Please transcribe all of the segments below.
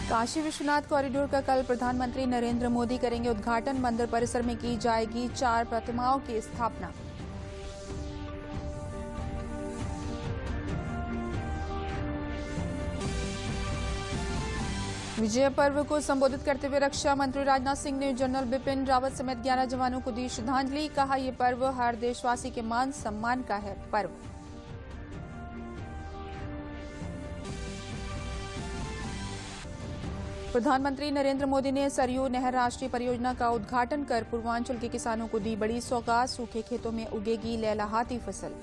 Kashi Vishwanath corridor का कल प्रधानमंत्री नरेंद्र मोदी करेंगे उद्घाटन। मंदिर परिसर में की जाएगी 4 प्रतिमाओं की स्थापना। विजय पर्व को संबोधित करते हुए रक्षा मंत्री राजनाथ सिंह ने जनरल बिपिन रावत समेत 11 जवानों को दी श्रद्धांजलि। कहा, यह पर्व हर देशवासी के मान सम्मान का है पर्व। प्रधानमंत्री नरेंद्र मोदी ने सरयू नहर राष्ट्रीय परियोजना का उद्घाटन कर पूर्वांचल के किसानों को दी बड़ी सौगात। सूखे खेतों में उगेगी लहलहाती फसल।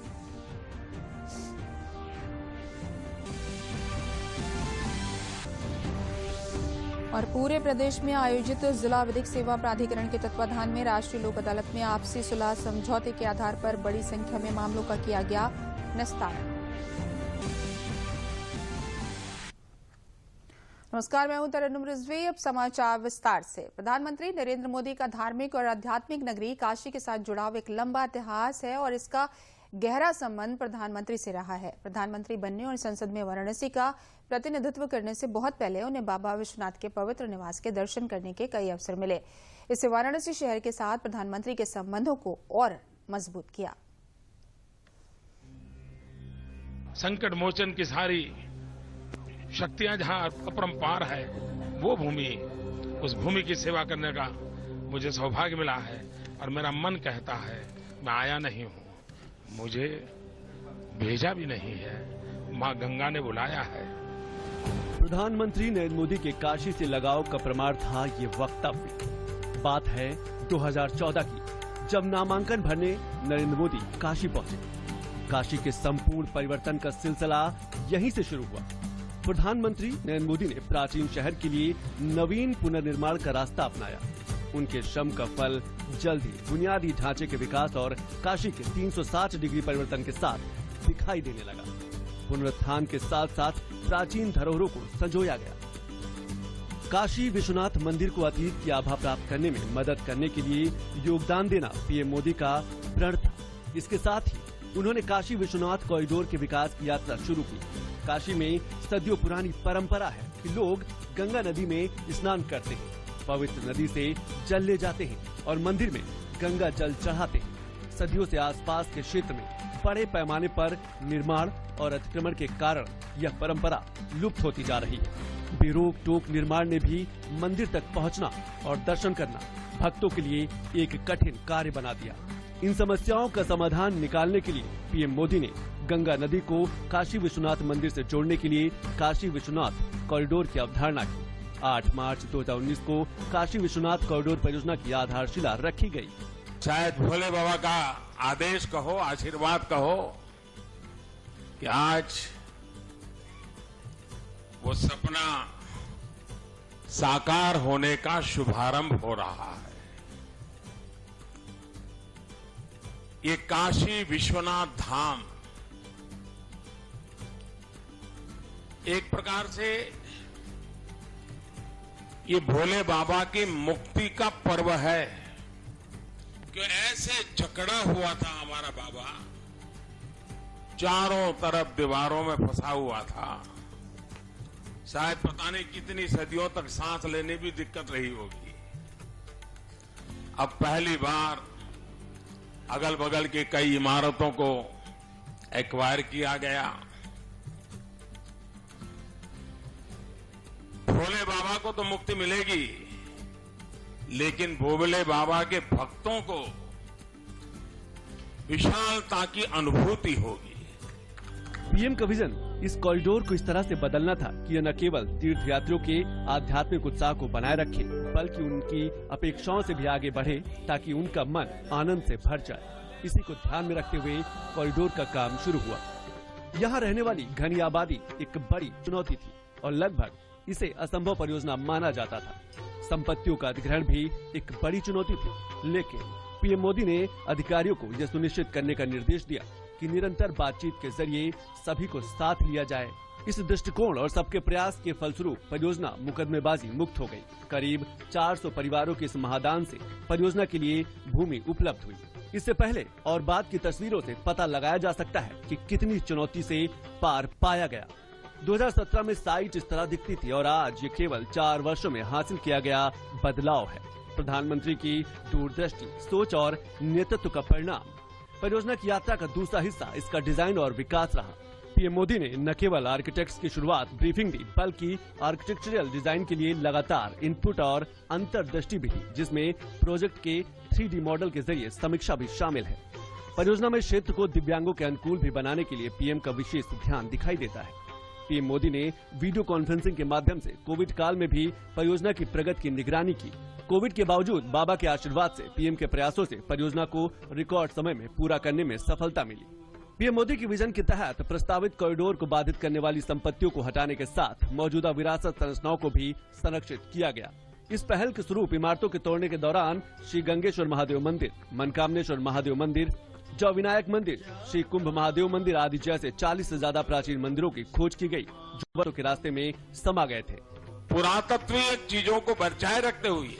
और पूरे प्रदेश में आयोजित जिला विधिक सेवा प्राधिकरण के तत्वाधान में राष्ट्रीय लोक अदालत में आपसी सुलह समझौते के आधार पर बड़ी संख्या में मामलों का किया गया निस्तारण। नमस्कार, मैं हूं तरन्नुम रिजवी। अब समाचार विस्तार से। प्रधानमंत्री नरेंद्र मोदी का धार्मिक और आध्यात्मिक नगरी काशी के साथ जुड़ाव एक लंबा इतिहास है और इसका गहरा संबंध प्रधानमंत्री से रहा है। प्रधानमंत्री बनने और संसद में वाराणसी का प्रतिनिधित्व करने से बहुत पहले उन्हें बाबा विश्वनाथ के पवित्र निवास के दर्शन करने के कई अवसर मिले। इससे वाराणसी शहर के साथ प्रधानमंत्री के संबंधों को और मजबूत किया। संकट मोचन की सारी शक्तियां जहां अपरंपार है, वो भूमि, उस भूमि की सेवा करने का मुझे सौभाग्य मिला है और मेरा मन कहता है मैं आया नहीं हूं, मुझे भेजा भी नहीं है, मां गंगा ने बुलाया है। प्रधानमंत्री नरेंद्र मोदी के काशी से लगाव का प्रमाण था ये वक्तव्य। बात है 2014 की, जब नामांकन भरने नरेंद्र मोदी काशी पहुंचे। काशी के संपूर्ण परिवर्तन का सिलसिला यहीं से शुरू हुआ। प्रधानमंत्री नरेंद्र मोदी ने प्राचीन शहर के लिए नवीन पुनर्निर्माण का रास्ता अपनाया। उनके श्रम का फल जल्द ही बुनियादी ढांचे के विकास और काशी के 360 डिग्री परिवर्तन के साथ दिखाई देने लगा। पुनरुत्थान के साथ साथ प्राचीन धरोहरों को संजोया गया। काशी विश्वनाथ मंदिर को अतीत की आभा प्राप्त करने में मदद करने के लिए योगदान देना पीएम मोदी का प्रण था। इसके साथ ही उन्होंने काशी विश्वनाथ कॉरिडोर के विकास की यात्रा शुरू की। काशी में सदियों पुरानी परंपरा है कि लोग गंगा नदी में स्नान करते हैं, पवित्र नदी से जल ले जाते हैं और मंदिर में गंगा जल चढ़ाते हैं। सदियों से आसपास के क्षेत्र में बड़े पैमाने पर निर्माण और अतिक्रमण के कारण यह परंपरा लुप्त होती जा रही है। बेरोक टोक निर्माण ने भी मंदिर तक पहुंचना और दर्शन करना भक्तों के लिए एक कठिन कार्य बना दिया। इन समस्याओं का समाधान निकालने के लिए पीएम मोदी ने गंगा नदी को काशी विश्वनाथ मंदिर से जोड़ने के लिए काशी विश्वनाथ कॉरिडोर की अवधारणा की। 8 मार्च 2019 को काशी विश्वनाथ कॉरिडोर परियोजना की आधारशिला रखी गई। शायद भोले बाबा का आदेश कहो, आशीर्वाद कहो कि आज वो सपना साकार होने का शुभारंभ हो रहा है। ये काशी विश्वनाथ धाम एक प्रकार से ये भोले बाबा की मुक्ति का पर्व है कि ऐसे जकड़ा हुआ था हमारा बाबा, चारों तरफ दीवारों में फंसा हुआ था। शायद पता नहीं कितनी सदियों तक सांस लेने भी दिक्कत रही होगी। अब पहली बार अगल बगल की कई इमारतों को एक्वायर किया गया। भोले बाबा को तो मुक्ति मिलेगी, लेकिन भोले बाबा के भक्तों को विशालता की अनुभूति होगी। पीएम का विजन इस कॉरिडोर को इस तरह से बदलना था कि यह न केवल तीर्थयात्रियों के आध्यात्मिक उत्साह को बनाए रखे, बल्कि उनकी अपेक्षाओं से भी आगे बढ़े ताकि उनका मन आनंद से भर जाए। इसी को ध्यान में रखते हुए कॉरिडोर का काम शुरू हुआ। यहाँ रहने वाली घनी आबादी एक बड़ी चुनौती थी और लगभग इसे असंभव परियोजना माना जाता था। संपत्तियों का अधिग्रहण भी एक बड़ी चुनौती थी, लेकिन पीएम मोदी ने अधिकारियों को यह सुनिश्चित करने का निर्देश दिया कि निरंतर बातचीत के जरिए सभी को साथ लिया जाए। इस दृष्टिकोण और सबके प्रयास के फलस्वरूप परियोजना मुकदमेबाजी मुक्त हो गई। करीब 400 परिवारों के इस महादान से परियोजना के लिए भूमि उपलब्ध हुई। इससे पहले और बाद की तस्वीरों से पता लगाया जा सकता है कि कितनी चुनौती से पार पाया गया। 2017 में साइट इस तरह दिखती थी और आज ये केवल 4 वर्षों में हासिल किया गया बदलाव है। प्रधानमंत्री की दूरदृष्टि, सोच और नेतृत्व का परिणाम। परियोजना की यात्रा का दूसरा हिस्सा इसका डिजाइन और विकास रहा। पीएम मोदी ने न केवल आर्किटेक्ट्स की शुरुआत ब्रीफिंग दी, बल्कि आर्किटेक्चरल डिजाइन के लिए लगातार इनपुट और अंतर्दृष्टि भी दी, जिसमें प्रोजेक्ट के 3D मॉडल के जरिए समीक्षा भी शामिल है। परियोजना में क्षेत्र को दिव्यांगों के अनुकूल भी बनाने के लिए पीएम का विशेष ध्यान दिखाई देता है। पीएम मोदी ने वीडियो कॉन्फ्रेंसिंग के माध्यम से कोविड काल में भी परियोजना की प्रगति की निगरानी की। कोविड के बावजूद बाबा के आशीर्वाद से पीएम के प्रयासों से परियोजना को रिकॉर्ड समय में पूरा करने में सफलता मिली। पीएम मोदी की विजन के तहत प्रस्तावित कॉरिडोर को बाधित करने वाली संपत्तियों को हटाने के साथ मौजूदा विरासत संरचनाओं को भी संरक्षित किया गया। इस पहल के स्वरूप इमारतों के तोड़ने के दौरान श्री गंगेश्वर महादेव मंदिर, मनकामनेश्वर महादेव मंदिर, जौ विनायक मंदिर, श्री कुंभ महादेव मंदिर आदि जैसे 40 से ज्यादा प्राचीन मंदिरों की खोज की गई, जो वर्षों के रास्ते में समा गए थे। पुरातत्वीय चीजों को बचाए रखते हुए,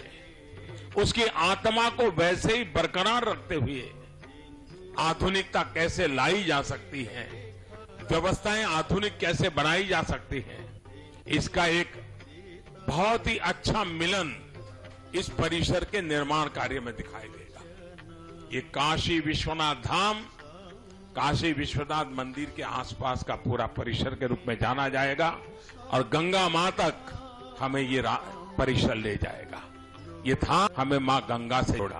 उसकी आत्मा को वैसे ही बरकरार रखते हुए आधुनिकता कैसे लाई जा सकती है, व्यवस्थाएं आधुनिक कैसे बनाई जा सकती हैं, इसका एक बहुत ही अच्छा मिलन इस परिसर के निर्माण कार्य में दिखाई देगा। ये काशी विश्वनाथ धाम, काशी विश्वनाथ मंदिर के आसपास का पूरा परिसर के रूप में जाना जाएगा और गंगा मां तक हमें ये परिसर ले जाएगा। ये धाम हमें मां गंगा से जोड़ा।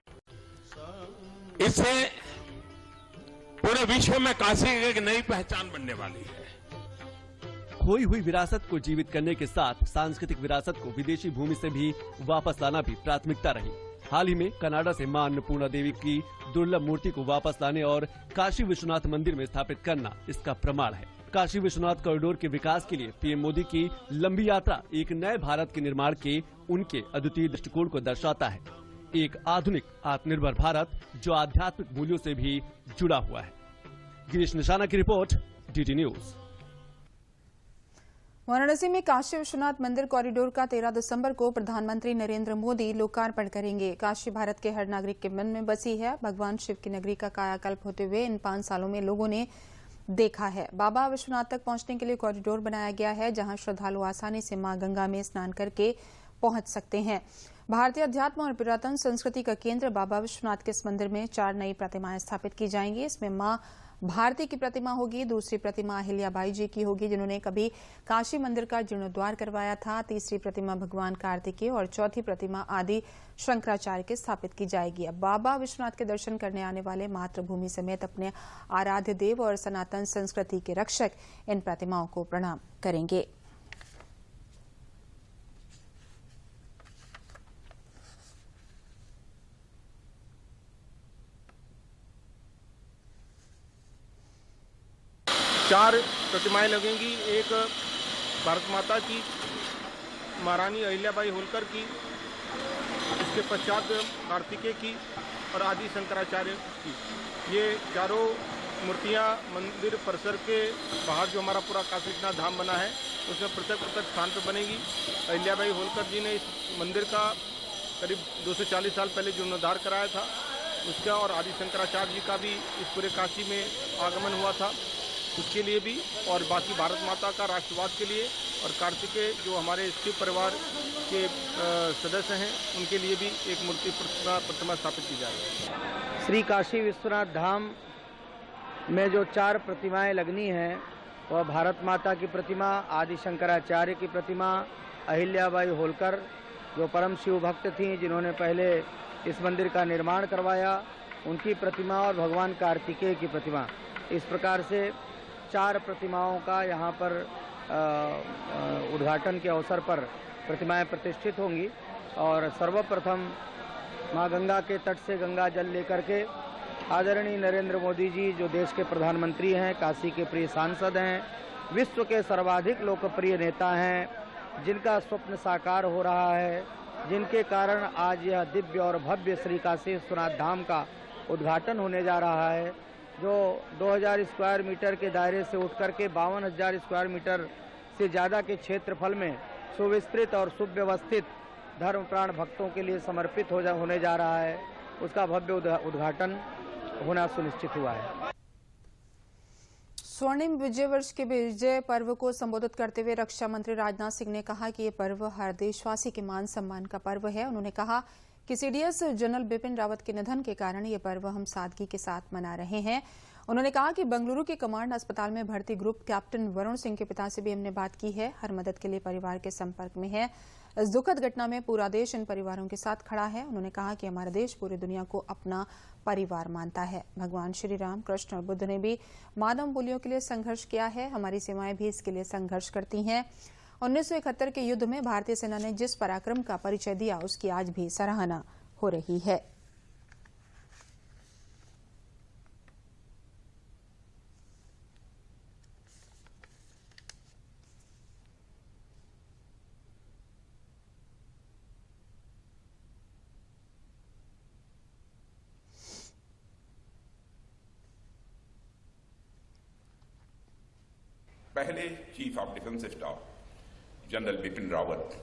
इससे पूरे विश्व में काशी की एक नई पहचान बनने वाली है। खोई हुई विरासत को जीवित करने के साथ सांस्कृतिक विरासत को विदेशी भूमि से भी वापस लाना भी प्राथमिकता रही। हाल ही में कनाडा से मां अन्नपूर्णा देवी की दुर्लभ मूर्ति को वापस लाने और काशी विश्वनाथ मंदिर में स्थापित करना इसका प्रमाण है। काशी विश्वनाथ कॉरिडोर के विकास के लिए पीएम मोदी की लंबी यात्रा एक नए भारत के निर्माण के उनके अद्वितीय दृष्टिकोण को दर्शाता है। एक आधुनिक आत्मनिर्भर भारत जो आध्यात्मिक मूल्यों से भी जुड़ा हुआ है। गिरीश निशाना की रिपोर्ट, डीडी न्यूज। वाराणसी में काशी विश्वनाथ मंदिर कॉरिडोर का 13 दिसंबर को प्रधानमंत्री नरेंद्र मोदी लोकार्पण करेंगे। काशी भारत के हर नागरिक के मन में बसी है। भगवान शिव की नगरी का कायाकल्प होते हुए इन 5 सालों में लोगों ने देखा है। बाबा विश्वनाथ तक पहुंचने के लिए कॉरिडोर बनाया गया है, जहां श्रद्धालु आसानी से मां गंगा में स्नान करके पहुंच सकते हैं। भारतीय अध्यात्म और पुरातन संस्कृति का केंद्र बाबा विश्वनाथ के इस मंदिर में 4 नई प्रतिमाएं स्थापित की जाएंगी। इसमें मां भारती की प्रतिमा होगी, दूसरी प्रतिमा अहिल्याबाई जी की होगी, जिन्होंने कभी काशी मंदिर का जीर्णोद्वार करवाया था, तीसरी प्रतिमा भगवान कार्तिकेय और चौथी प्रतिमा आदि शंकराचार्य की स्थापित की जाएगी। अब बाबा विश्वनाथ के दर्शन करने आने वाले मातृभूमि समेत अपने आराध्य देव और सनातन संस्कृति के रक्षक इन प्रतिमाओं को प्रणाम करेंगे। चार प्रतिमाएं लगेंगी। एक भारत माता की, महारानी अहिल्याबाई होलकर की, इसके पश्चात कार्तिकेय की और आदि शंकराचार्य की। ये चारों मूर्तियां मंदिर परिसर के बाहर जो हमारा पूरा काशी विश्वनाथ धाम बना है उसमें पृथक पृथक स्थान पर बनेगी। अहिल्याबाई होलकर जी ने इस मंदिर का करीब 240 साल पहले जीर्णोद्धार कराया था उसका, और आदि शंकराचार्य जी का भी इस पूरे काशी में आगमन हुआ था, उसके लिए भी, और बाकी भारत माता का राष्ट्रवाद के लिए, और कार्तिकेय जो हमारे शिव परिवार के सदस्य हैं उनके लिए भी एक मूर्ति प्रतिमा स्थापित की जाएगी। श्री काशी विश्वनाथ धाम में जो 4 प्रतिमाएं लगनी हैं वह भारत माता की प्रतिमा, आदि शंकराचार्य की प्रतिमा, अहिल्याबाई होलकर जो परम शिव भक्त थीं जिन्होंने पहले इस मंदिर का निर्माण करवाया, उनकी प्रतिमा, और भगवान कार्तिकेय की प्रतिमा। इस प्रकार से 4 प्रतिमाओं का यहाँ पर उद्घाटन के अवसर पर प्रतिमाएं प्रतिष्ठित होंगी। और सर्वप्रथम माँ गंगा के तट से गंगा जल लेकर के आदरणीय नरेंद्र मोदी जी जो देश के प्रधानमंत्री हैं, काशी के प्रिय सांसद हैं, विश्व के सर्वाधिक लोकप्रिय नेता हैं, जिनका स्वप्न साकार हो रहा है, जिनके कारण आज यह दिव्य और भव्य श्री काशी विश्वनाथ धाम का उद्घाटन होने जा रहा है, जो 2000 स्क्वायर मीटर के दायरे से उठकर के 52,000 स्क्वायर मीटर से ज़्यादा के क्षेत्रफल में सुविस्तृत और सुव्यवस्थित धर्मप्राण भक्तों के लिए समर्पित होने जा रहा है, उसका भव्य उद्घाटन होना सुनिश्चित हुआ है। स्वर्णिम विजय वर्ष के विजय पर्व को संबोधित करते हुए रक्षा मंत्री राजनाथ सिंह ने कहा कि ये पर्व हर देशवासी के मान सम्मान का पर्व है। उन्होंने कहा कि सीडीएस जनरल बिपिन रावत के निधन के कारण ये पर्व हम सादगी के साथ मना रहे हैं। उन्होंने कहा कि बेंगलुरु के कमांड अस्पताल में भर्ती ग्रुप कैप्टन वरुण सिंह के पिता से भी हमने बात की है, हर मदद के लिए परिवार के संपर्क में है। इस दुखद घटना में पूरा देश इन परिवारों के साथ खड़ा है। उन्होंने कहा कि हमारा देश पूरी दुनिया को अपना परिवार मानता है। भगवान श्री राम, कृष्ण और बुद्ध ने भी मानव मूल्यों के लिए संघर्ष किया है, हमारी सेनाएं भी इसके लिए संघर्ष करती हैं। 1971 के युद्ध में भारतीय सेना ने जिस पराक्रम का परिचय दिया उसकी आज भी सराहना हो रही है। पहले chief of defence staff general Bipin Rawat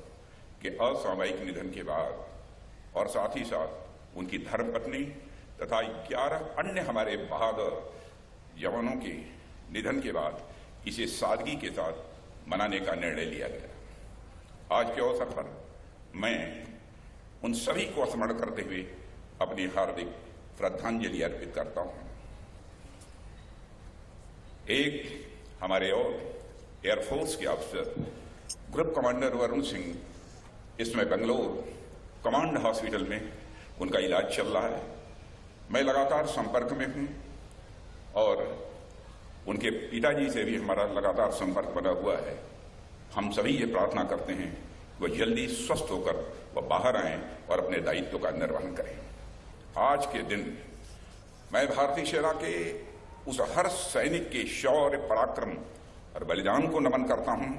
के असामयिक निधन के बाद और साथ ही साथ उनकी धर्मपत्नी तथा 11 अन्य हमारे बहादुर जवानों के निधन के बाद इसे सादगी के साथ मनाने का निर्णय लिया गया। आज के अवसर पर मैं उन सभी को स्मरण करते हुए अपनी हार्दिक श्रद्धांजलि अर्पित करता हूं। एक हमारे और एयरफोर्स के अफसर ग्रुप कमांडर वरुण सिंह इसमें बेंगलोर कमांड हॉस्पिटल में उनका इलाज चल रहा है। मैं लगातार संपर्क में हूं और उनके पिताजी से भी हमारा लगातार संपर्क बना हुआ है। हम सभी ये प्रार्थना करते हैं कि वह जल्दी स्वस्थ होकर वह बाहर आएं और अपने दायित्व का निर्वहन करें। आज के दिन मैं भारतीय सेना के उस हर सैनिक के शौर्य, पराक्रम और बलिदान को नमन करता हूं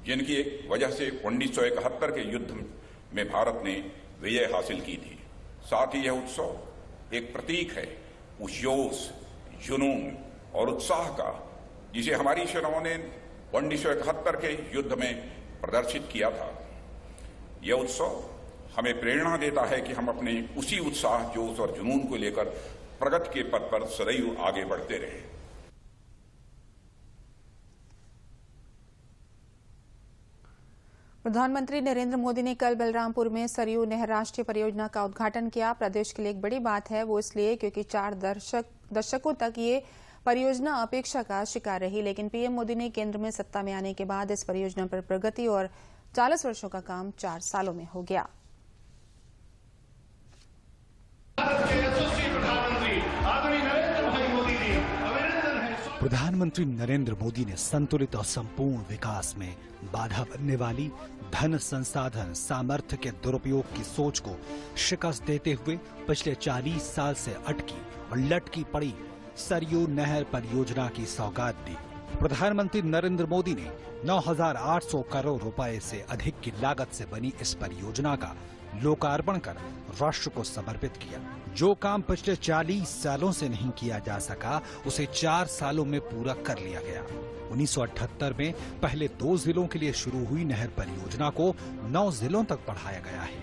जिनकी एक वजह से 1971 के युद्ध में भारत ने विजय हासिल की थी। साथ ही यह उत्सव एक प्रतीक है उस जोश, जुनून और उत्साह का जिसे हमारी सेनाओं ने 1971 के युद्ध में प्रदर्शित किया था। यह उत्सव हमें प्रेरणा देता है कि हम अपने उसी उत्साह, जोश और जुनून को लेकर प्रगति के पथ पर सदैव आगे बढ़ते रहे। प्रधानमंत्री नरेंद्र मोदी ने कल बलरामपुर में सरयू नहर राष्ट्रीय परियोजना का उद्घाटन किया। प्रदेश के लिए एक बड़ी बात है, वो इसलिए क्योंकि 4 दशकों तक ये परियोजना अपेक्षा का शिकार रही, लेकिन पीएम मोदी ने केंद्र में सत्ता में आने के बाद इस परियोजना पर प्रगति और 40 वर्षों का काम 4 सालों में हो गया। प्रधानमंत्री नरेंद्र मोदी ने संतुलित और संपूर्ण विकास में बाधा बनने वाली धन संसाधन सामर्थ्य के दुरुपयोग की सोच को शिकस्त देते हुए पिछले 40 साल से अटकी और लटकी पड़ी सरयू नहर परियोजना की सौगात दी। प्रधानमंत्री नरेंद्र मोदी ने 9,800 करोड़ रुपए से अधिक की लागत से बनी इस परियोजना का लोकार्पण कर राष्ट्र को समर्पित किया। जो काम पिछले 40 सालों से नहीं किया जा सका उसे 4 सालों में पूरा कर लिया गया। 1978 में पहले 2 जिलों के लिए शुरू हुई नहर परियोजना को 9 जिलों तक बढ़ाया गया है।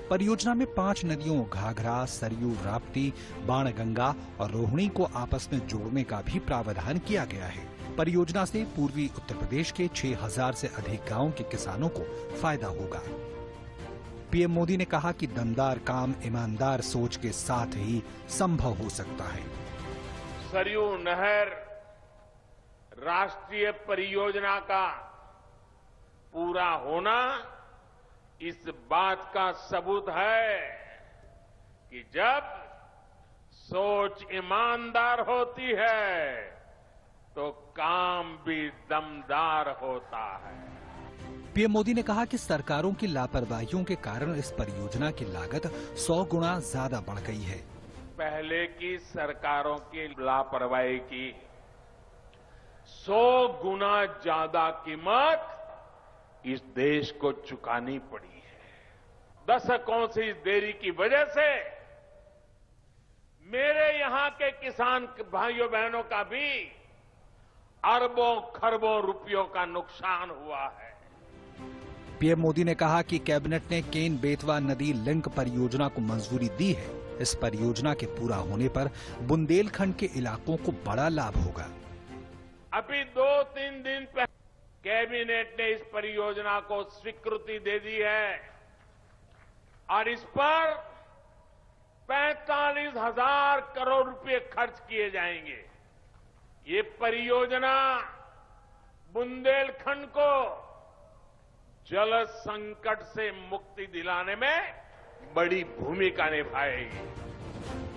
परियोजना में 5 नदियों घाघरा, सरयू, राप्ती, बाणगंगा और रोहिणी को आपस में जोड़ने का भी प्रावधान किया गया है। परियोजना से पूर्वी उत्तर प्रदेश के 6,000 से अधिक गांवों के किसानों को फायदा होगा। पीएम मोदी ने कहा कि दमदार काम ईमानदार सोच के साथ ही संभव हो सकता है। सरयू नहर राष्ट्रीय परियोजना का पूरा होना इस बात का सबूत है कि जब सोच ईमानदार होती है तो काम भी दमदार होता है। पीएम मोदी ने कहा कि सरकारों की लापरवाहियों के कारण इस परियोजना की लागत 100 गुना ज्यादा बढ़ गई है। पहले की सरकारों की लापरवाही की 100 गुना ज्यादा कीमत इस देश को चुकानी पड़ी है। दशकों से इस देरी की वजह से मेरे यहां के किसान भाइयों बहनों का भी अरबों खरबों रुपयों का नुकसान हुआ है। पीएम मोदी ने कहा कि कैबिनेट ने केन बेतवा नदी लिंक परियोजना को मंजूरी दी है। इस परियोजना के पूरा होने पर बुंदेलखंड के इलाकों को बड़ा लाभ होगा। अभी 2-3 दिन पहले कैबिनेट ने इस परियोजना को स्वीकृति दे दी है और इस पर 45,000 करोड़ रुपए खर्च किए जाएंगे। ये परियोजना बुंदेलखंड को जल संकट से मुक्ति दिलाने में बड़ी भूमिका निभाएगी।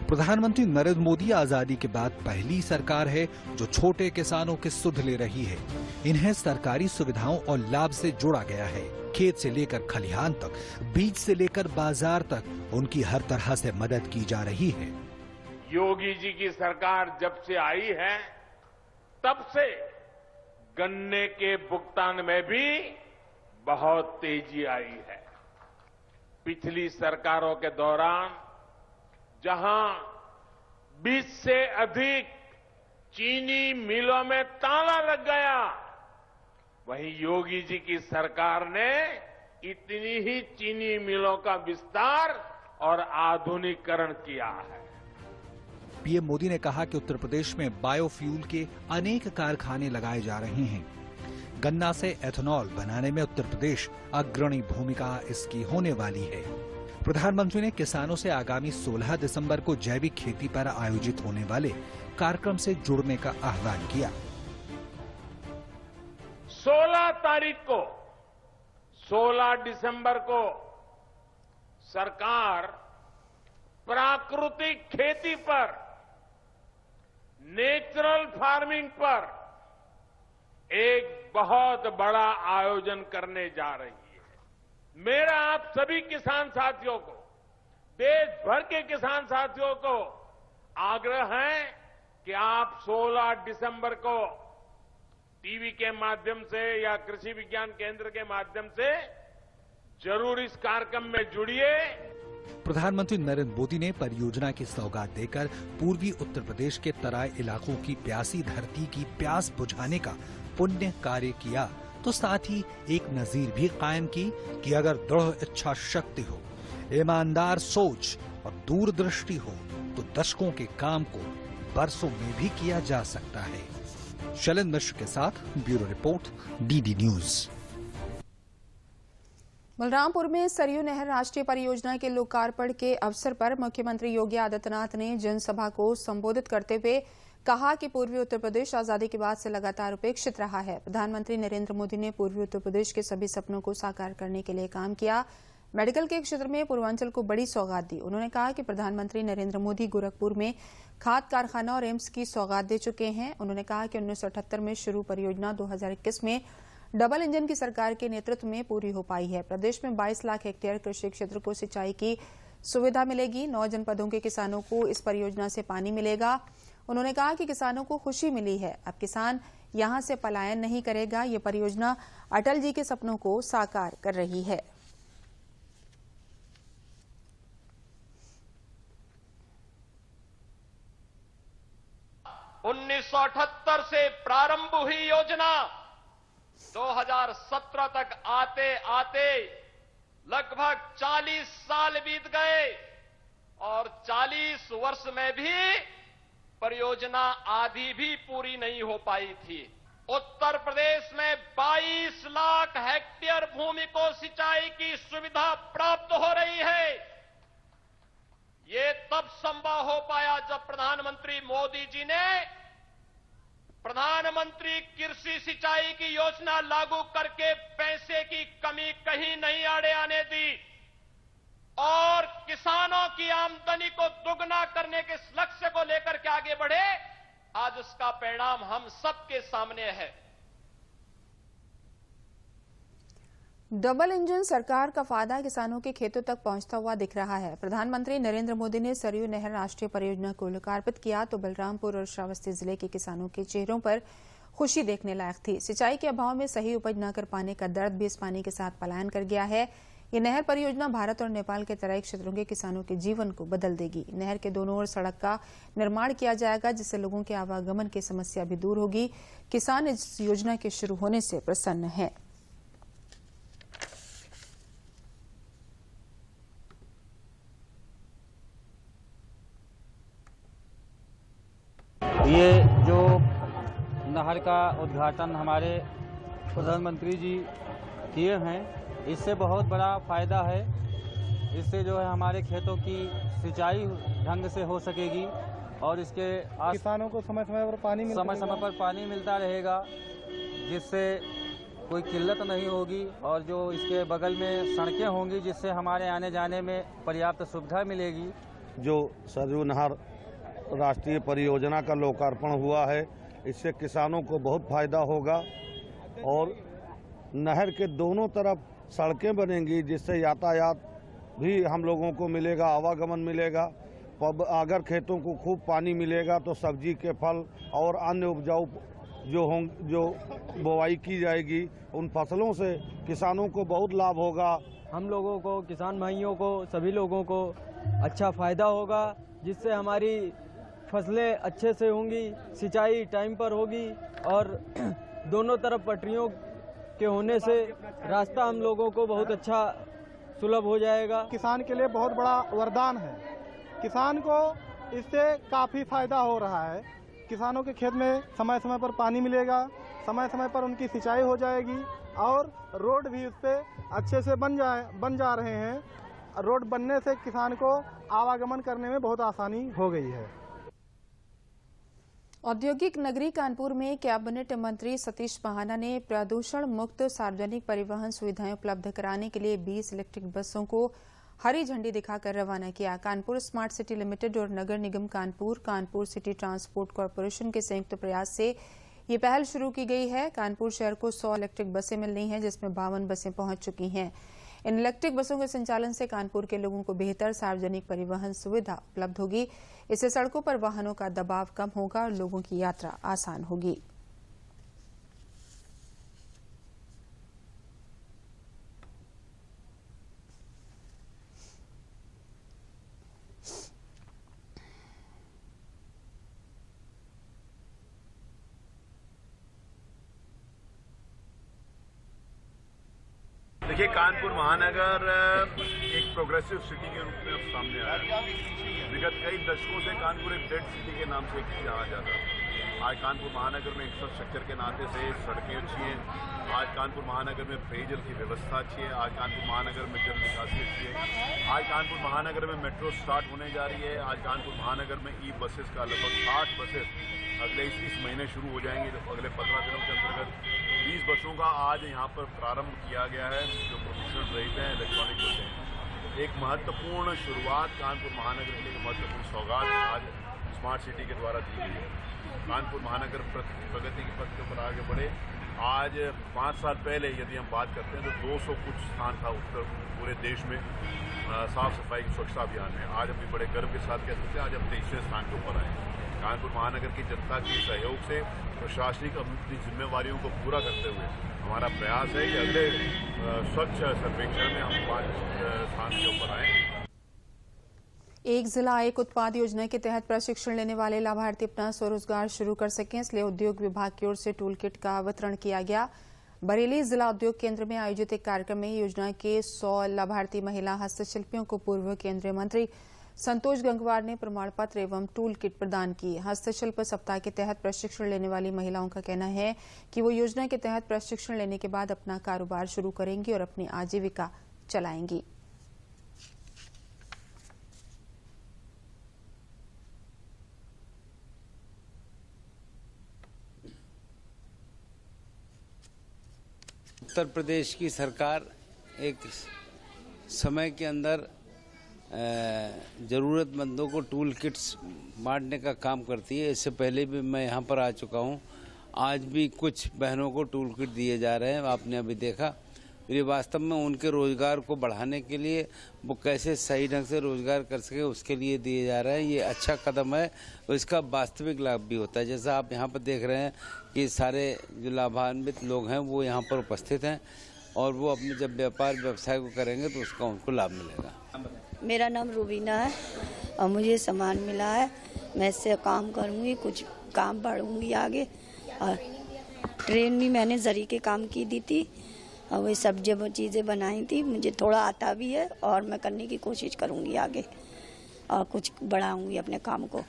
प्रधानमंत्री नरेंद्र मोदी आजादी के बाद पहली सरकार है जो छोटे किसानों की सुध ले रही है। इन्हें सरकारी सुविधाओं और लाभ से जोड़ा गया है। खेत से लेकर खलिहान तक, बीज से लेकर बाजार तक उनकी हर तरह से मदद की जा रही है। योगी जी की सरकार जब से आई है तब से गन्ने के भुगतान में भी बहुत तेजी आई है। पिछली सरकारों के दौरान जहां 20 से अधिक चीनी मिलों में ताला लग गया, वहीं योगी जी की सरकार ने इतनी ही चीनी मिलों का विस्तार और आधुनिकीकरण किया है। पीएम मोदी ने कहा कि उत्तर प्रदेश में बायोफ्यूल के अनेक कारखाने लगाए जा रहे हैं। गन्ना से एथेनॉल बनाने में उत्तर प्रदेश अग्रणी भूमिका इसकी होने वाली है। प्रधानमंत्री ने किसानों से आगामी 16 दिसंबर को जैविक खेती पर आयोजित होने वाले कार्यक्रम से जुड़ने का आह्वान किया। 16 दिसंबर को सरकार प्राकृतिक खेती पर, नेचुरल फार्मिंग पर एक बहुत बड़ा आयोजन करने जा रही है। मेरा आप सभी किसान साथियों को, देश भर के किसान साथियों को आग्रह है कि आप 16 दिसंबर को टीवी के माध्यम से या कृषि विज्ञान केंद्र के माध्यम से जरूर इस कार्यक्रम में जुड़िए। प्रधानमंत्री नरेंद्र मोदी ने परियोजना की सौगात देकर पूर्वी उत्तर प्रदेश के तराई इलाकों की प्यासी धरती की प्यास बुझाने का पुण्य कार्य किया, तो साथ ही एक नजीर भी कायम की कि अगर दृढ़ इच्छा शक्ति हो, ईमानदार सोच और दूरदृष्टि हो तो दशकों के काम को बरसों में भी किया जा सकता है। शैलेंद्र मिश्र के साथ bureau report, DD news. Balrampur में सरयू नहर राष्ट्रीय परियोजना के लोकार्पण के अवसर पर मुख्यमंत्री योगी आदित्यनाथ ने जनसभा को संबोधित करते हुए कहा कि पूर्वी उत्तर प्रदेश आजादी के बाद से लगातार उपेक्षित रहा है। प्रधानमंत्री नरेंद्र मोदी ने पूर्वी उत्तर प्रदेश के सभी सपनों को साकार करने के लिए काम किया। मेडिकल के क्षेत्र में पूर्वांचल को बड़ी सौगात दी। उन्होंने कहा कि प्रधानमंत्री नरेंद्र मोदी गोरखपुर में खाद कारखाना और एम्स की सौगात दे चुके हैं। उन्होंने कहा कि 1978 में शुरू परियोजना 2021 में डबल इंजन की सरकार के नेतृत्व में पूरी हो पाई है। प्रदेश में 22 लाख हेक्टेयर कृषि क्षेत्र को सिंचाई की सुविधा मिलेगी। 9 जनपदों के किसानों को इस परियोजना से पानी मिलेगा। उन्होंने कहा कि किसानों को खुशी मिली है, अब किसान यहां से पलायन नहीं करेगा। ये परियोजना अटल जी के सपनों को साकार कर रही है। से प्रारंभ हुई योजना 2017 तक आते आते लगभग 40 साल बीत गए और 40 वर्ष में भी परियोजना आधी भी पूरी नहीं हो पाई थी। उत्तर प्रदेश में 22 लाख हेक्टेयर भूमि को सिंचाई की सुविधा प्राप्त हो रही है। ये तब संभव हो पाया जब प्रधानमंत्री मोदी जी ने प्रधानमंत्री कृषि सिंचाई की योजना लागू करके पैसे की कमी कहीं नहीं आड़े आने दी और किसानों की आमदनी को दुगना करने के लक्ष्य को लेकर के आगे बढ़े। आज उसका परिणाम हम सबके सामने है। डबल इंजन सरकार का फायदा किसानों के खेतों तक पहुंचता हुआ दिख रहा है। प्रधानमंत्री नरेंद्र मोदी ने सरयू नहर राष्ट्रीय परियोजना को लोकार्पित किया तो बलरामपुर और श्रावस्ती जिले के किसानों के चेहरों पर खुशी देखने लायक थी। सिंचाई के अभाव में सही उपज न कर पाने का दर्द भी इस पानी के साथ पलायन कर गया है। ये नहर परियोजना भारत और नेपाल के तराई क्षेत्रों के किसानों के जीवन को बदल देगी। नहर के दोनों ओर सड़क का निर्माण किया जाएगा जिससे लोगों के आवागमन की समस्या भी दूर होगी। किसान इस योजना के शुरू होने से प्रसन्न हैं। ये जो नहर का उद्घाटन हमारे प्रधानमंत्री जी किए हैं। इससे बहुत बड़ा फ़ायदा है। इससे जो है हमारे खेतों की सिंचाई ढंग से हो सकेगी और इसके किसानों को समय समय पर पानी मिलता रहेगा, जिससे कोई किल्लत नहीं होगी। और जो इसके बगल में सड़कें होंगी, जिससे हमारे आने जाने में पर्याप्त सुविधा मिलेगी। जो सरयू नहर राष्ट्रीय परियोजना का लोकार्पण हुआ है, इससे किसानों को बहुत फायदा होगा और नहर के दोनों तरफ सड़कें बनेंगी, जिससे यातायात भी हम लोगों को मिलेगा, आवागमन मिलेगा। अगर खेतों को खूब पानी मिलेगा तो सब्जी के फल और अन्य उपजाऊ जो बोवाई की जाएगी, उन फसलों से किसानों को बहुत लाभ होगा। हम लोगों को, किसान भाइयों को, सभी लोगों को अच्छा फ़ायदा होगा, जिससे हमारी फसलें अच्छे से होंगी, सिंचाई टाइम पर होगी और दोनों तरफ पटरियों के होने से रास्ता हम लोगों को बहुत अच्छा सुलभ हो जाएगा। किसान के लिए बहुत बड़ा वरदान है। किसान को इससे काफ़ी फायदा हो रहा है। किसानों के खेत में समय समय पर पानी मिलेगा, समय समय पर उनकी सिंचाई हो जाएगी और रोड भी उस पर अच्छे से बन जा रहे हैं। रोड बनने से किसान को आवागमन करने में बहुत आसानी हो गई है। औद्योगिक नगरी कानपुर में कैबिनेट मंत्री सतीश महाना ने प्रदूषण मुक्त सार्वजनिक परिवहन सुविधाएं उपलब्ध कराने के लिए 20 इलेक्ट्रिक बसों को हरी झंडी दिखाकर रवाना किया। कानपुर स्मार्ट सिटी लिमिटेड और नगर निगम कानपुर सिटी ट्रांसपोर्ट कॉरपोरेशन के संयुक्त प्रयास से ये पहल शुरू की गई है। कानपुर शहर को 100 इलेक्ट्रिक बसें मिलनी हैं, जिसमें 52 बसें पहुंच चुकी हैं। इन इलेक्ट्रिक बसों के संचालन से कानपुर के लोगों को बेहतर सार्वजनिक परिवहन सुविधा उपलब्ध होगी। इससे सड़कों पर वाहनों का दबाव कम होगा और लोगों की यात्रा आसान होगी। देखिए, कानपुर महानगर एक प्रोग्रेसिव सिटी के रूप में अब सामने आया है। विगत कई दशकों से कानपुर एक डेड सिटी के नाम से जाना जाता है। आज कानपुर महानगर में इंफ्रास्ट्रक्चर के नाते से सड़कें अच्छी हैं। आज कानपुर महानगर में पेयजल की व्यवस्था अच्छी है। आज कानपुर महानगर में जल निकासी अच्छी है। आज कानपुर महानगर में मेट्रो स्टार्ट होने जा रही है। आज कानपुर महानगर में ई बसेस का लगभग 60 बसेस अगले इस महीने शुरू हो जाएंगे। तो अगले 15 दिनों के अंतर्गत 20 बसों का आज यहाँ पर प्रारंभ किया गया है, जो प्रदूषण रहित हैं, इलेक्ट्रॉनिक बसें हैं। एक महत्वपूर्ण शुरुआत कानपुर महानगर के लिए महत्वपूर्ण सौगात आज स्मार्ट सिटी के द्वारा दी गई है। कानपुर महानगर प्रगति के पथ पर आगे बढ़े। आज 5 साल पहले यदि हम बात करते हैं तो 200 कुछ स्थान था उत्तर पूरे देश में साफ सफाई स्वच्छता अभियान में। आज हम बड़े गर्व के साथ कह सकते हैं आज हम 23वें स्थान के ऊपर आए। कानपुर महानगर की जनता के सहयोग से प्रशासनिक अपनी जिम्मेवारियों को पूरा करते हुए हमारा प्रयास है कि अगले स्वच्छ सर्वेक्षण में हम 5 स्थान के ऊपर आए। एक जिला एक उत्पाद योजना के तहत प्रशिक्षण लेने वाले लाभार्थी अपना स्वरोजगार शुरू कर सकें, इसलिए उद्योग विभाग की ओर से टूल किट का वितरण किया गया। बरेली जिला उद्योग केंद्र में आयोजित एक कार्यक्रम में योजना के 100 लाभार्थी महिला हस्तशिल्पियों को पूर्व केंद्रीय मंत्री संतोष गंगवार ने प्रमाण पत्र एवं टूल किट प्रदान की। हस्तशिल्प सप्ताह के तहत प्रशिक्षण लेने वाली महिलाओं का कहना है कि वो योजना के तहत प्रशिक्षण लेने के बाद अपना कारोबार शुरू करेंगी और अपनी आजीविका चलाएंगी। उत्तर प्रदेश की सरकार एक समय के अंदर ज़रूरतमंदों को टूल किट्स बांटने का काम करती है। इससे पहले भी मैं यहाँ पर आ चुका हूँ। आज भी कुछ बहनों को टूल किट दिए जा रहे हैं, आपने अभी देखा। ये वास्तव में उनके रोज़गार को बढ़ाने के लिए वो कैसे सही ढंग से रोज़गार कर सके उसके लिए दिए जा रहे हैं। ये अच्छा कदम है और इसका वास्तविक लाभ भी होता है। जैसा आप यहाँ पर देख रहे हैं कि सारे जो लाभान्वित लोग हैं वो यहाँ पर उपस्थित हैं और वो अपने जब व्यापार व्यवसाय को करेंगे तो उसका उनको लाभ मिलेगा। मेरा नाम रूबीना है और मुझे सामान मिला है। मैं इससे काम करूँगी, कुछ काम बढ़ूँगी आगे। और ट्रेन भी मैंने जरी के काम की थी और वही सब जब चीज़ें बनाई थी। मुझे थोड़ा आता भी है और मैं करने की कोशिश करूँगी आगे। और कुछ बढ़ाऊंगी अपने काम को।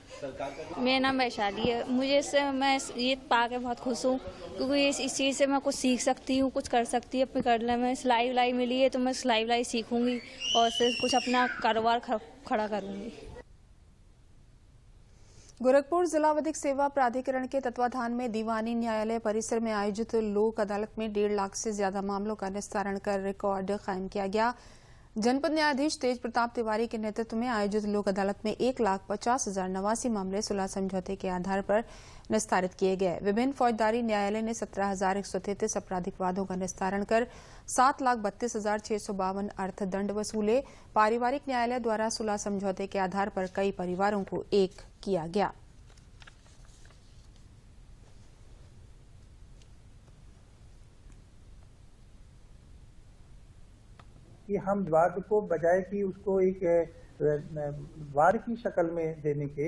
मेरा नाम वैशाली है। मैं ये पाके बहुत खुश हूँ क्योंकि इस चीज़ से मैं कुछ सीख सकती हूँ, कुछ कर सकती हूँ अपने करने में। सिलाई विलाई मिली है तो मैं सिलाई विलाई सीखूंगी और उससे कुछ अपना कारोबार खड़ा करूंगी। गोरखपुर जिला विधिक सेवा प्राधिकरण के तत्वाधान में दीवानी न्यायालय परिसर में आयोजित लोक अदालत में 1.5 लाख से ज्यादा मामलों का निस्तारण कर रिकॉर्ड कायम किया गया। जनपद न्यायाधीश तेज प्रताप तिवारी के नेतृत्व में आयोजित लोक अदालत में 1,50,089 मामले सुलह समझौते के आधार पर निस्तारित किए गए। विभिन्न फौजदारी न्यायालय ने 17,133 आपराधिक वादों का निस्तारण कर 7,32,652 अर्थदंड वसूले। पारिवारिक न्यायालय द्वारा सुलह समझौते के आधार पर कई परिवारों को एक किया गया। कि हम वाद को बजाय कि उसको एक वार की शक्ल में देने के,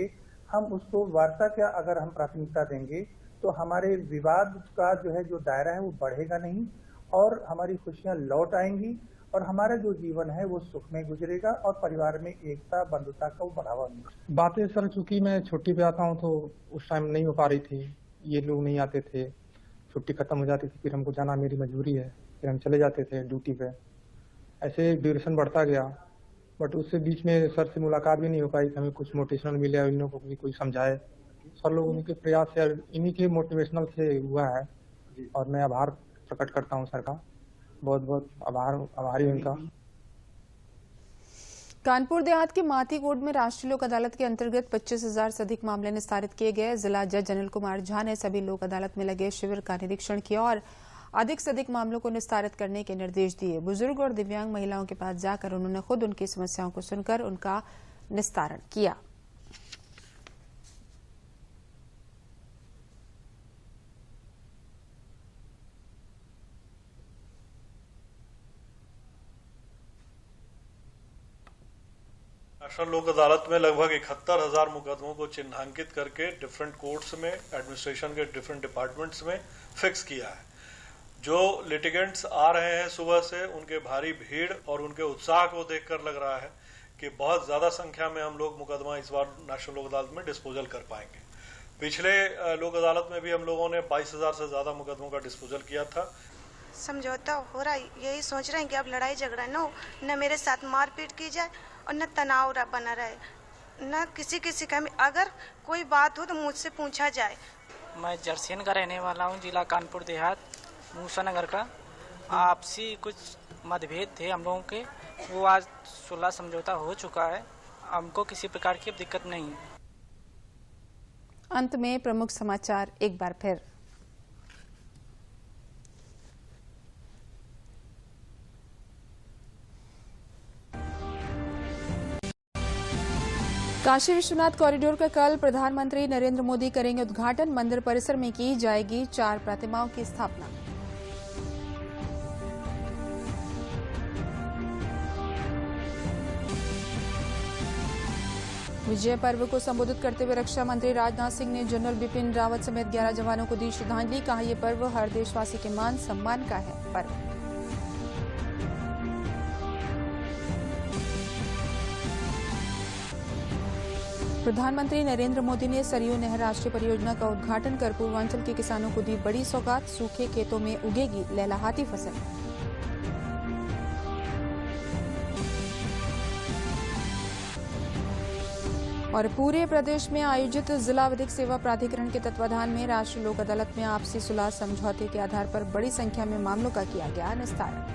हम उसको वार्ता का अगर हम प्राथमिकता देंगे तो हमारे विवाद का जो दायरा है वो बढ़ेगा नहीं और हमारी खुशियां लौट आएंगी और हमारा जो जीवन है वो सुख में गुजरेगा और परिवार में एकता बंधुता का वो बढ़ावा मिलेगा। बातें सर चूंकि मैं छुट्टी पे आता हूँ तो उस टाइम नहीं हो पा रही थी, ये लोग नहीं आते थे, छुट्टी खत्म हो जाती थी, फिर हमको जाना मेरी मजबूरी है, फिर हम चले जाते थे ड्यूटी पे। ऐसे ड्यूरेशन बढ़ता गया, बट उससे बीच में सर से मुलाकात भी नहीं हो पाई, हमें कुछ मोटिवेशनल मिले, इन लोगों को भी कोई समझाए। सर लोग उनके प्रयास से, इन्हीं के मोटिवेशनल से हुआ है और मैं आभार प्रकट करता हूं सर का, बहुत बहुत आभारी उनका। कानपुर देहात के मातीकोट में राष्ट्रीय लोक अदालत के अंतर्गत 25,000 से अधिक मामले निस्तारित किए गए। जिला जज अनिल कुमार झा ने सभी लोक अदालत में लगे शिविर का निरीक्षण किया और अधिक से अधिक मामलों को निस्तारित करने के निर्देश दिए। बुजुर्ग और दिव्यांग महिलाओं के पास जाकर उन्होंने खुद उनकी समस्याओं को सुनकर उनका निस्तारण किया। नेशनल लोक अदालत में लगभग 71,000 मुकदमों को चिन्हांकित करके डिफरेंट कोर्ट्स में, एडमिनिस्ट्रेशन के डिफरेंट डिपार्टमेंट्स में फिक्स किया है। जो लिटिगेंट्स आ रहे हैं सुबह से, उनके भारी भीड़ और उनके उत्साह को देखकर लग रहा है कि बहुत ज्यादा संख्या में हम लोग मुकदमा इस बार नेशनल लोक अदालत में डिस्पोजल कर पाएंगे। पिछले लोक अदालत में भी हम लोगों ने 22,000 से ज्यादा मुकदमों का डिस्पोजल किया था। समझौता हो रहा है, यही सोच रहे हैं कि अब लड़ाई झगड़ा न हो, न मेरे साथ मारपीट की जाए और न तनाव बना रहे, न किसी का अगर कोई बात हो तो मुझसे पूछा जाए। मैं जर्सियन का रहने वाला हूँ, जिला कानपुर देहात, मूसा नगर का। आपसी कुछ मतभेद थे हम लोगों के, वो आज सुलह समझौता हो चुका है, हमको किसी प्रकार की दिक्कत नहीं है। अंत में प्रमुख समाचार एक बार फिर। काशी विश्वनाथ कॉरिडोर का कल प्रधानमंत्री नरेंद्र मोदी करेंगे उद्घाटन। मंदिर परिसर में की जाएगी 4 प्रतिमाओं की स्थापना। विजय पर्व को संबोधित करते हुए रक्षा मंत्री राजनाथ सिंह ने जनरल बिपिन रावत समेत 11 जवानों को दी श्रद्धांजलि। कहा, यह पर्व हर देशवासी के मान सम्मान का है पर्व। प्रधानमंत्री नरेंद्र मोदी ने सरयू नहर राष्ट्रीय परियोजना का उद्घाटन कर पूर्वांचल के किसानों को दी बड़ी सौगात। सूखे खेतों में उगेगी लहलहाती फसल। और पूरे प्रदेश में आयोजित जिला विधिक सेवा प्राधिकरण के तत्वाधान में राष्ट्रीय लोक अदालत में आपसी सुलह समझौते के आधार पर बड़ी संख्या में मामलों का किया गया निस्तारण।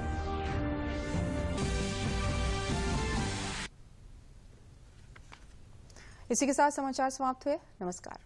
इसी के साथ समाचार समाप्त हुए। नमस्कार।